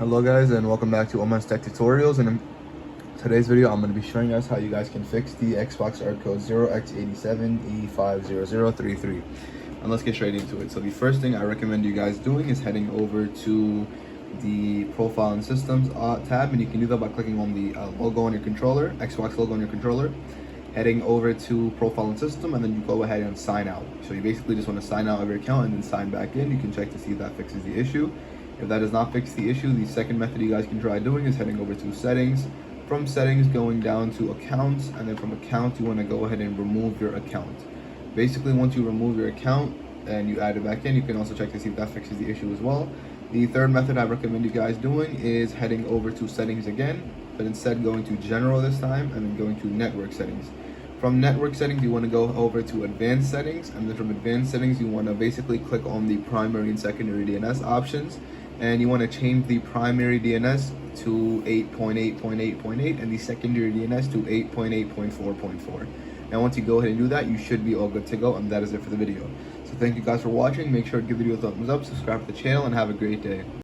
Hello guys, and welcome back to Oman's Tech Tutorials. And in today's video I'm going to be showing us how you guys can fix the Xbox art code 0x87e50033. And let's get straight into it. So the first thing I recommend you guys doing is heading over to the Profile and Systems tab, and you can do that by clicking on the logo on your controller, Xbox logo on your controller, heading over to Profile and System, and then you go ahead and sign out. So you basically just want to sign out of your account and then sign back in. You can check to see if that fixes the issue. If that does not fix the issue, the second method you guys can try doing is heading over to Settings. From Settings, going down to Accounts, and then from Accounts, you want to go ahead and remove your account. Basically, once you remove your account and you add it back in, you can also check to see if that fixes the issue as well. The third method I recommend you guys doing is heading over to Settings again, but instead going to General this time, and then going to Network Settings. From Network Settings, you want to go over to Advanced Settings, and then from Advanced Settings, you want to basically click on the primary and secondary DNS options, and you want to change the primary DNS to 8.8.8.8 and the secondary DNS to 8.8.4.4. Now once you go ahead and do that, you should be all good to go, and that is it for the video. So thank you guys for watching. Make sure to give the video a thumbs up, subscribe to the channel, and have a great day.